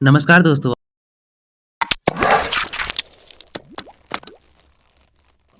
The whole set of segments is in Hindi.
नमस्कार दोस्तों।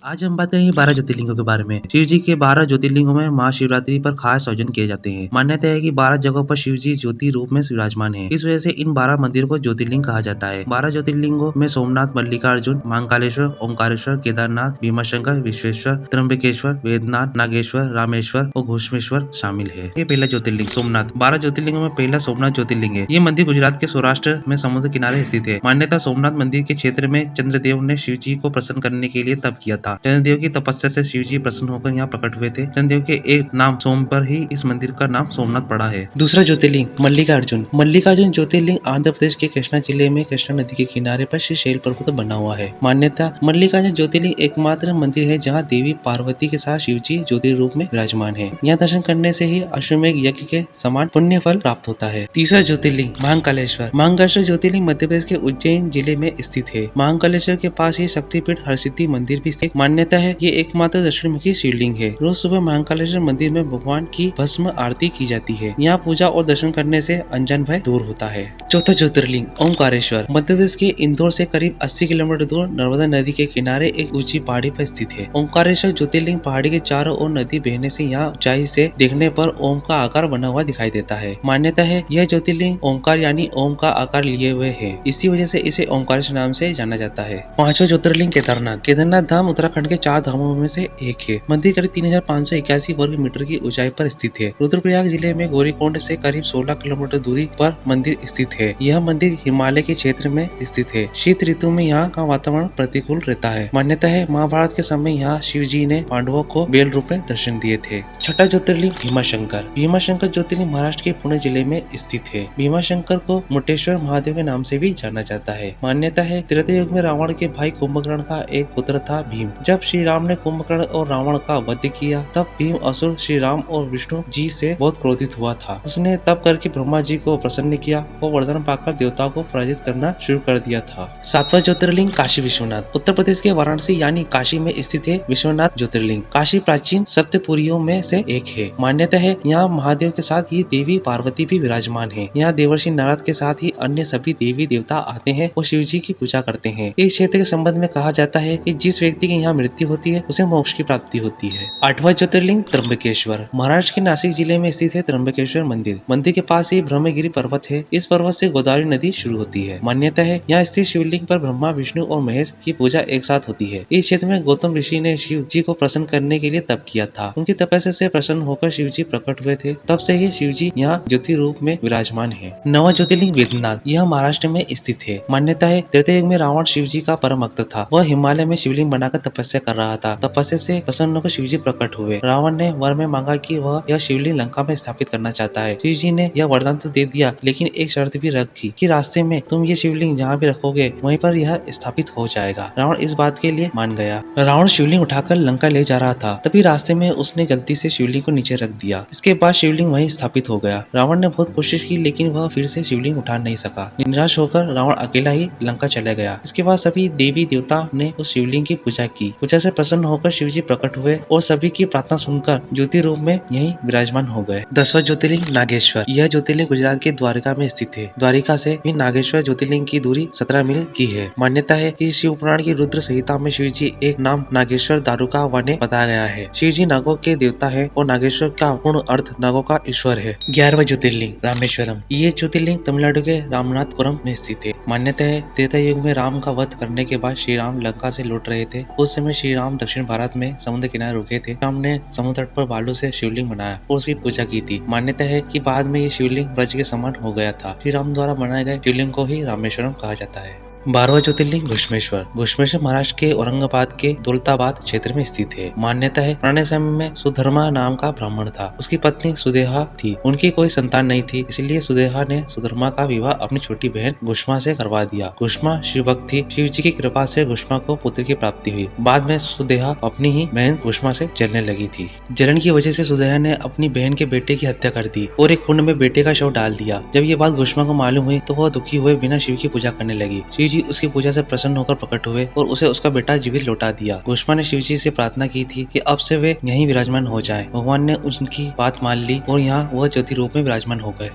आज हम बात करेंगे 12 ज्योतिर्लिंगों के बारे में। शिव जी के 12 ज्योतिर्लिंगों में महाशिवरात्रि पर खास आयोजन किए जाते हैं। मान्यता है कि 12 जगहों पर शिव जी ज्योति रूप में विराजमान हैं। इस वजह से इन 12 मंदिरों को ज्योतिर्लिंग कहा जाता है। 12 ज्योतिर्लिंगों में सोमनाथ, मल्लिकार्जुन, महाकालेश्वर, ओंकारेश्वर, केदारनाथ, भीमाशंकर, विश्वेश्वर, त्र्यंबकेश्वर, वेदनाथ, नागेश्वर, रामेश्वर और घोषमेश्वर शामिल है। ये पहला ज्योतिर्लिंग सोमनाथ। 12 ज्योतिर्लिंगों में पहला सोमनाथ ज्योतिर्लिंग है। ये मंदिर गुजरात के सौराष्ट्र में समुद्र किनारे स्थित है। मान्यता सोमनाथ मंदिर के क्षेत्र में चंद्रदेव ने शिव जी को प्रसन्न करने के लिए तप किया था। चंद्रदेव की तपस्या से शिव जी प्रसन्न होकर यहाँ प्रकट हुए थे। चंद्रदेव के एक नाम सोम पर ही इस मंदिर का नाम सोमनाथ पड़ा है। दूसरा ज्योतिर्लिंग मल्लिकार्जुन। मल्लिकार्जुन ज्योतिर्लिंग आंध्र प्रदेश के कृष्णा जिले में कृष्णा नदी के किनारे पर श्री शैल पर्वत बना हुआ है। मान्यता मल्लिकार्जुन ज्योतिर्लिंग एकमात्र मंदिर है जहाँ देवी पार्वती के साथ शिव जी ज्योति रूप में विराजमान है। यहाँ दर्शन करने से ही अश्वमेध यज्ञ के समान पुण्य फल प्राप्त होता है। तीसरा ज्योतिर्लिंग महाकालेश्वर। महाकालेश्वर ज्योतिर्लिंग मध्य प्रदेश के उज्जैन जिले में स्थित है। महाकालेश्वर के पास ही शक्तिपीठ हरसिद्धि मंदिर भी स्थित। मान्यता है ये एकमात्र दक्षिणमुखी शिवलिंग है। रोज सुबह महाकालेश्वर मंदिर में भगवान की भस्म आरती की जाती है। यहाँ पूजा और दर्शन करने से अनजान भय दूर होता है। चौथा ज्योतिर्लिंग ओंकारेश्वर। मध्य प्रदेश के इंदौर से करीब 80 किलोमीटर दूर नर्मदा नदी के किनारे एक ऊंची पहाड़ी पर स्थित है। ओंकारेश्वर ज्योतिर्लिंग पहाड़ी के चारों ओर नदी बहने से यहाँ ऊंचाई से देखने पर ओम का आकार बना हुआ दिखाई देता है। मान्यता है यह ज्योतिर्लिंग ओंकार यानी ओम का आकार लिए हुए है। इसी वजह से इसे ओंकारेश्वर नाम से जाना जाता है। पांचवा ज्योतिर्लिंग केदारनाथ। केदारनाथ धाम उत्तराखंड के 4 धामों में से एक है। मंदिर करीब 3581 वर्ग मीटर की ऊंचाई पर स्थित है। रुद्रप्रयाग जिले में गौरीकुंड से करीब 16 किलोमीटर दूरी पर मंदिर स्थित है। यह मंदिर हिमालय के क्षेत्र में स्थित है। शीत ऋतु में यहाँ का वातावरण प्रतिकूल रहता है। मान्यता है महाभारत के समय यहाँ शिव जी ने पांडवों को बेल रूप में दर्शन दिए थे। छठा ज्योतिर्लिंग भीमाशंकर। भीमाशंकर ज्योतिर्लिंग महाराष्ट्र के पुणे जिले में स्थित है। भीमाशंकर को मुटेश्वर महादेव के नाम से भी जाना जाता है। मान्यता है त्रेता युग में रावण के भाई कुंभकर्ण का एक पुत्र था भीम। जब श्री राम ने कुंभकर्ण और रावण का वध किया तब भीम असुर श्री राम और विष्णु जी से बहुत क्रोधित हुआ था। उसने तप करके ब्रह्मा जी को प्रसन्न किया और वरदान पाकर देवताओं को पराजित करना शुरू कर दिया था। सातवां ज्योतिर्लिंग काशी विश्वनाथ। उत्तर प्रदेश के वाराणसी यानी काशी में स्थित है विश्वनाथ ज्योतिर्लिंग। काशी प्राचीन सप्तपुरियों में से एक है। मान्यता है यहाँ महादेव के साथ ही देवी पार्वती भी विराजमान है। यहाँ देवर्षि नारद के साथ ही अन्य सभी देवी देवता आते हैं और शिव जी की पूजा करते हैं। इस क्षेत्र के संबंध में कहा जाता है कि जिस व्यक्ति की यहाँ मृत्यु होती है उसे मोक्ष की प्राप्ति होती है। आठवां ज्योतिर्लिंग त्र्यंबकेश्वर। महाराष्ट्र के नासिक जिले में स्थित है त्र्यंबकेश्वर मंदिर। मंदिर के पास ही ब्रह्मगिरी पर्वत है। इस पर्वत से गोदावरी नदी शुरू होती है। मान्यता है यहाँ स्थित शिवलिंग पर ब्रह्मा, विष्णु और महेश की पूजा एक साथ होती है। इस क्षेत्र में गौतम ऋषि ने शिव जी को प्रसन्न करने के लिए तप किया था। उनकी तपस्या से प्रसन्न होकर शिव जी प्रकट हुए थे। तब से ही शिव जी यहाँ ज्योति रूप में विराजमान है। नवा ज्योतिर्लिंग वेदनाथ। यह महाराष्ट्र में स्थित है। मान्यता है त्रेता युग में रावण शिव जी का परम भक्त था। वह हिमालय में शिवलिंग बनाकर तपस्या कर रहा था। तपस्या से प्रसन्न होकर शिव जी प्रकट हुए। रावण ने वर में मांगा कि वह यह शिवलिंग लंका में स्थापित करना चाहता है। शिव जी ने यह वरदान तो दे दिया, लेकिन एक शर्त भी रखी कि रास्ते में तुम ये शिवलिंग जहाँ भी रखोगे वहीं पर यह स्थापित हो जाएगा। रावण इस बात के लिए मान गया। रावण शिवलिंग उठाकर लंका ले जा रहा था, तभी रास्ते में उसने गलती से शिवलिंग को नीचे रख दिया। इसके बाद शिवलिंग वहीं स्थापित हो गया। रावण ने बहुत कोशिश की, लेकिन वह फिर से शिवलिंग उठा नहीं सका। निराश होकर रावण अकेला ही लंका चला गया। इसके बाद सभी देवी देवता ने उस शिवलिंग की पूजा की। पूजा से प्रसन्न होकर शिव जी प्रकट हुए और सभी की प्रार्थना सुनकर ज्योति रूप में यहीं विराजमान हो गए। 10वां ज्योतिर्लिंग नागेश्वर। यह ज्योतिर्लिंग गुजरात के द्वारका में स्थित है। द्वारिका से भी नागेश्वर ज्योतिर्लिंग की दूरी 17 मील की है। मान्यता है कि शिव पुराण की रुद्र संहिता में शिव जी एक नाम नागेश्वर दारुका वने बताया गया है। शिव जी नागों के देवता है और नागेश्वर का पूर्ण अर्थ नागों का ईश्वर है। 11वां ज्योतिर्लिंग रामेश्वरम। ये ज्योतिर्लिंग तमिलनाडु के रामनाथपुरम में स्थित है। मान्यता है त्रेता युग में राम का वध करने के बाद श्री राम लंका से लौट रहे थे। उस समय श्री राम दक्षिण भारत में समुद्र किनारे रुके थे। राम ने समुद्र तट पर बालू से शिवलिंग बनाया और उसकी पूजा की थी। मान्यता है कि बाद में ये शिवलिंग ब्रज के समान हो गया था। श्री राम द्वारा बनाए गए शिवलिंग को ही रामेश्वरम कहा जाता है। 12वां ज्योतिर्लिंग घुश्मेश्वर। घुश्मेश्वर महाराष्ट्र के औरंगाबाद के दौलताबाद क्षेत्र में स्थित है। मान्यता है पुराने समय में सुधर्मा नाम का ब्राह्मण था। उसकी पत्नी सुदेहा थी। उनकी कोई संतान नहीं थी, इसलिए सुदेहा ने सुधर्मा का विवाह अपनी छोटी बहन घुष्मा से करवा दिया। घुष्मा शिव भक्त थी। शिव जी की कृपा से घुष्मा को पुत्र की प्राप्ति हुई। बाद में सुदेहा अपनी ही बहन घुष्मा से जलने लगी थी। जलन की वजह से सुदेहा ने अपनी बहन के बेटे की हत्या कर दी और एक कुंड में बेटे का शव डाल दिया। जब ये बात घुष्मा को मालूम हुई तो वह दुखी हुए बिना शिव की पूजा करने लगी। शिव जी उसकी पूजा से प्रसन्न होकर प्रकट हुए और उसे उसका बेटा जीवित लौटा दिया। घुष्मा ने शिव जी से प्रार्थना की थी कि अब से वे यहीं विराजमान हो जाएं। भगवान ने उनकी बात मान ली और यहाँ वह ज्योति रूप में विराजमान हो गए।